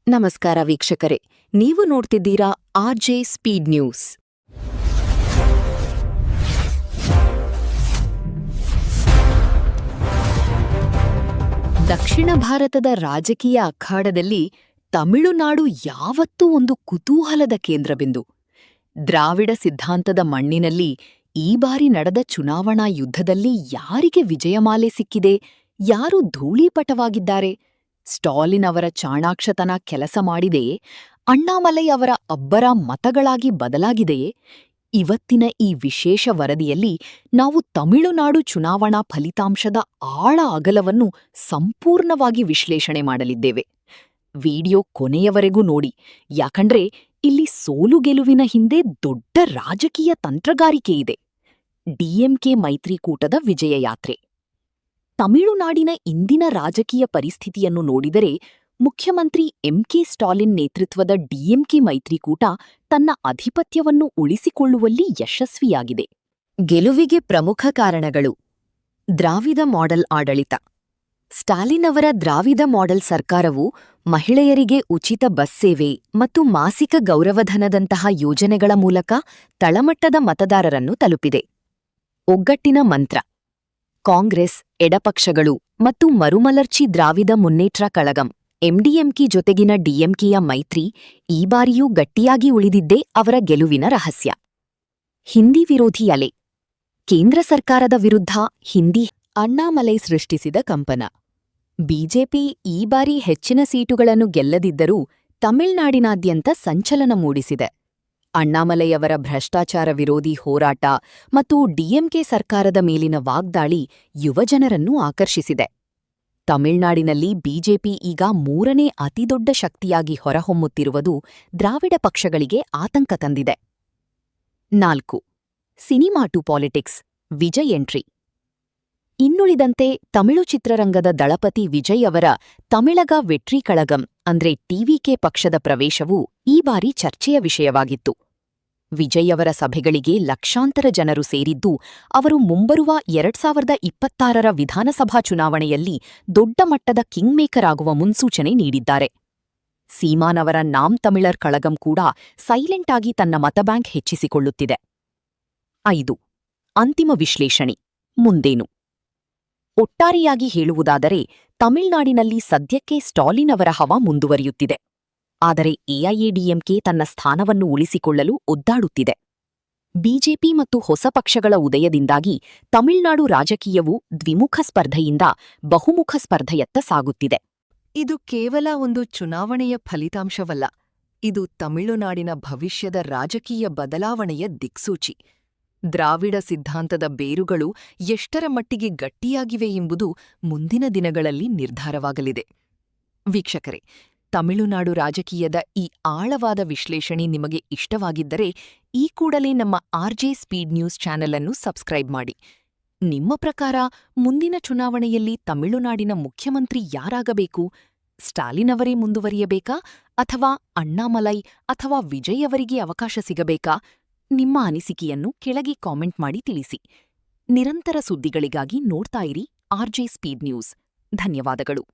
ನಮಸ್ಕಾರ ವೀಕ್ಷಕರೇ, ನೀವು ನೋಡ್ತಿದ್ದೀರಾ ಆರ್ಜೆ ಸ್ಪೀಡ್ ನ್ಯೂಸ್. ದಕ್ಷಿಣ ಭಾರತದ ರಾಜಕೀಯ ಅಖಾಡದಲ್ಲಿ ತಮಿಳುನಾಡು ಯಾವತ್ತೂ ಒಂದು ಕುತೂಹಲದ ಕೇಂದ್ರಬಿಂದು. ದ್ರಾವಿಡ ಸಿದ್ಧಾಂತದ ಮಣ್ಣಿನಲ್ಲಿ ಈ ಬಾರಿ ನಡೆದ ಚುನಾವಣಾ ಯುದ್ಧದಲ್ಲಿ ಯಾರಿಗೆ ವಿಜಯಮಾಲೆ ಸಿಕ್ಕಿದೆ, ಯಾರು ಧೂಳೀಪಟವಾಗಿದ್ದಾರೆ? ಸ್ಟಾಲಿನ್ ಅವರ ಚಾಣಾಕ್ಷತನ ಕೆಲಸ ಮಾಡಿದೆಯೇ? ಅಣ್ಣಾಮಲೈ ಅವರ ಅಬ್ಬರ ಮತಗಳಾಗಿ ಬದಲಾಗಿದೆಯೇ? ಇವತ್ತಿನ ಈ ವಿಶೇಷ ವರದಿಯಲ್ಲಿ ನಾವು ತಮಿಳುನಾಡು ಚುನಾವಣಾ ಫಲಿತಾಂಶದ ಆಳ ಅಗಲವನ್ನು ಸಂಪೂರ್ಣವಾಗಿ ವಿಶ್ಲೇಷಣೆ ಮಾಡಲಿದ್ದೇವೆ. ವಿಡಿಯೋ ಕೊನೆಯವರೆಗೂ ನೋಡಿ, ಯಾಕಂದ್ರೆ ಇಲ್ಲಿ ಸೋಲು ಗೆಲುವಿನ ಹಿಂದೆ ದೊಡ್ಡ ರಾಜಕೀಯ ತಂತ್ರಗಾರಿಕೆಯಿದೆ. ಡಿಎಂಕೆ ಮೈತ್ರಿಕೂಟದ ವಿಜಯಯಾತ್ರೆ. ತಮಿಳುನಾಡಿನ ಇಂದಿನ ರಾಜಕೀಯ ಪರಿಸ್ಥಿತಿಯನ್ನು ನೋಡಿದರೆ ಮುಖ್ಯಮಂತ್ರಿ ಎಂಕೆ ಸ್ಟಾಲಿನ್ ನೇತೃತ್ವದ ಡಿಎಂಕೆ ಮೈತ್ರಿಕೂಟ ತನ್ನ ಅಧಿಪತ್ಯವನ್ನು ಉಳಿಸಿಕೊಳ್ಳುವಲ್ಲಿ ಯಶಸ್ವಿಯಾಗಿದೆ. ಗೆಲುವಿಗೆ ಪ್ರಮುಖ ಕಾರಣಗಳು: ದ್ರಾವಿಡ ಮಾಡೆಲ್ ಆಡಳಿತ. ಸ್ಟಾಲಿನ್ ಅವರ ದ್ರಾವಿಡ ಮಾಡೆಲ್ ಸರ್ಕಾರವು ಮಹಿಳೆಯರಿಗೆ ಉಚಿತ ಬಸ್ ಸೇವೆ ಮತ್ತು ಮಾಸಿಕ ಗೌರವಧನದಂತಹ ಯೋಜನೆಗಳ ಮೂಲಕ ತಳಮಟ್ಟದ ಮತದಾರರನ್ನು ತಲುಪಿದೆ. ಒಗ್ಗಟ್ಟಿನ ಮಂತ್ರ. ಕಾಂಗ್ರೆಸ್, ಎಡಪಕ್ಷಗಳು ಮತ್ತು ಮರುಮಲರ್ಚಿ ದ್ರಾವಿಡ ಮುನ್ನೇಟ್ರ ಕಳಗಂ ಎಂಡಿಎಂಕೆ ಜೊತೆಗಿನ ಡಿಎಂಕೆಯ ಮೈತ್ರಿ ಈ ಬಾರಿಯೂ ಗಟ್ಟಿಯಾಗಿ ಉಳಿದಿದ್ದೇ ಅವರ ಗೆಲುವಿನ ರಹಸ್ಯ. ಹಿಂದಿ ವಿರೋಧಿ ಅಲೆ. ಕೇಂದ್ರ ಸರ್ಕಾರದ ವಿರುದ್ಧ ಹಿಂದಿ ಅಣ್ಣಾಮಲೈ ಸೃಷ್ಟಿಸಿದ ಕಂಪನ. ಬಿಜೆಪಿ ಈ ಬಾರಿ ಹೆಚ್ಚಿನ ಸೀಟುಗಳನ್ನು ಗೆಲ್ಲದಿದ್ದರೂ ತಮಿಳ್ನಾಡಿನಾದ್ಯಂತ ಸಂಚಲನ ಮೂಡಿಸಿದೆ. ಅಣ್ಣಾಮಲೈಯವರ ಭ್ರಷ್ಟಾಚಾರ ವಿರೋಧಿ ಹೋರಾಟ ಮತ್ತು ಡಿಎಂಕೆ ಸರ್ಕಾರದ ಮೇಲಿನ ವಾಗ್ದಾಳಿ ಯುವಜನರನ್ನು ಆಕರ್ಷಿಸಿದೆ. ತಮಿಳ್ನಾಡಿನಲ್ಲಿ ಬಿಜೆಪಿ ಈಗ 3ನೇ ಅತಿದೊಡ್ಡ ಶಕ್ತಿಯಾಗಿ ಹೊರಹೊಮ್ಮುತ್ತಿರುವುದು ದ್ರಾವಿಡ ಪಕ್ಷಗಳಿಗೆ ಆತಂಕ ತಂದಿದೆ. 4. Cinema to politics. Vijay entry. ಇನ್ನುಳಿದಂತೆ ತಮಿಳು ಚಿತ್ರರಂಗದ ದಳಪತಿ ವಿಜಯ್ ಅವರ ತಮಿಳಗ ವೆಟ್ರಿ ಕಳಗಂ ಅಂದ್ರೆ ಟಿವಿಕೆ ಪಕ್ಷದ ಪ್ರವೇಶವು ಈ ಬಾರಿ ಚರ್ಚೆಯ ವಿಷಯವಾಗಿತ್ತು. ವಿಜಯ್ ಅವರ ಸಭೆಗಳಿಗೆ ಲಕ್ಷಾಂತರ ಜನರು ಸೇರಿದ್ದು, ಅವರು ಮುಂಬರುವ 2026ರ ವಿಧಾನಸಭಾ ಚುನಾವಣೆಯಲ್ಲಿ ದೊಡ್ಡ ಮಟ್ಟದ ಕಿಂಗ್ ಮೇಕರ್ ಆಗುವ ಮುನ್ಸೂಚನೆ ನೀಡಿದ್ದಾರೆ. ಸೀಮಾನವರ ನಾಮ್ ತಮಿಳರ್ ಕಳಗಂ ಕೂಡ ಸೈಲೆಂಟ್ ಆಗಿ ತನ್ನ ಮತಬ್ಯಾಂಕ್ ಹೆಚ್ಚಿಸಿಕೊಳ್ಳುತ್ತಿದೆ. 5. ಅಂತಿಮ ವಿಶ್ಲೇಷಣೆ. ಮುಂದೇನು? ಒಟ್ಟಾರೆಯಾಗಿ ಹೇಳುವುದಾದರೆ ತಮಿಳ್ನಾಡಿನಲ್ಲಿ ಸದ್ಯಕ್ಕೆ ಸ್ಟಾಲಿನ್ ಅವರ ಹವಾ ಮುಂದುವರಿಯುತ್ತಿದೆ. ಆದರೆ ಎಐಎಡಿಎಂಕೆ ತನ್ನ ಸ್ಥಾನವನ್ನು ಉಳಿಸಿಕೊಳ್ಳಲು ಒದ್ದಾಡುತ್ತಿದೆ. ಬಿಜೆಪಿ ಮತ್ತು ಹೊಸ ಪಕ್ಷಗಳ ಉದಯದಿಂದಾಗಿ ತಮಿಳ್ನಾಡು ರಾಜಕೀಯವು ದ್ವಿಮುಖ ಸ್ಪರ್ಧೆಯಿಂದ ಬಹುಮುಖ ಸ್ಪರ್ಧೆಯತ್ತ ಸಾಗುತ್ತಿದೆ. ಇದು ಕೇವಲ ಒಂದು ಚುನಾವಣೆಯ ಫಲಿತಾಂಶವಲ್ಲ, ಇದು ತಮಿಳುನಾಡಿನ ಭವಿಷ್ಯದ ರಾಜಕೀಯ ಬದಲಾವಣೆಯ ದಿಕ್ಸೂಚಿ. ದ್ರಾವಿಡ ಸಿದ್ಧಾಂತದ ಬೇರುಗಳು ಎಷ್ಟರ ಮಟ್ಟಿಗೆ ಗಟ್ಟಿಯಾಗಿವೆ ಎಂಬುದು ಮುಂದಿನ ದಿನಗಳಲ್ಲಿ ನಿರ್ಧಾರವಾಗಲಿದೆ. ವೀಕ್ಷಕರೇ, ತಮಿಳುನಾಡು ರಾಜಕೀಯದ ಈ ಆಳವಾದ ವಿಶ್ಲೇಷಣೆ ನಿಮಗೆ ಇಷ್ಟವಾಗಿದ್ದರೆ ಈ ಕೂಡಲೇ ನಮ್ಮ ಆರ್ಜೆ ಸ್ಪೀಡ್ ನ್ಯೂಸ್ ಚಾನೆಲ್ ಅನ್ನು ಸಬ್ಸ್ಕ್ರೈಬ್ ಮಾಡಿ. ನಿಮ್ಮ ಪ್ರಕಾರ ಮುಂದಿನ ಚುನಾವಣೆಯಲ್ಲಿ ತಮಿಳುನಾಡಿನ ಮುಖ್ಯಮಂತ್ರಿ ಯಾರಾಗಬೇಕು? ಸ್ಟಾಲಿನ್ ಅವರೇ ಮುಂದುವರಿಯಬೇಕಾ ಅಥವಾ ಅಣ್ಣಾಮಲೈ ಅಥವಾ ವಿಜಯ್ ಅವರಿಗೆ ಅವಕಾಶ ಸಿಗಬೇಕಾ? ನಿಮ್ಮ ಅನಿಸಿಕೆಯನ್ನು ಕೆಳಗೆ ಕಾಮೆಂಟ್ ಮಾಡಿ ತಿಳಿಸಿ. ನಿರಂತರ ಸುದ್ದಿಗಳಿಗಾಗಿ ನೋಡ್ತಾ ಇರಿ ಆರ್ಜೆ ಸ್ಪೀಡ್ ನ್ಯೂಸ್. ಧನ್ಯವಾದಗಳು.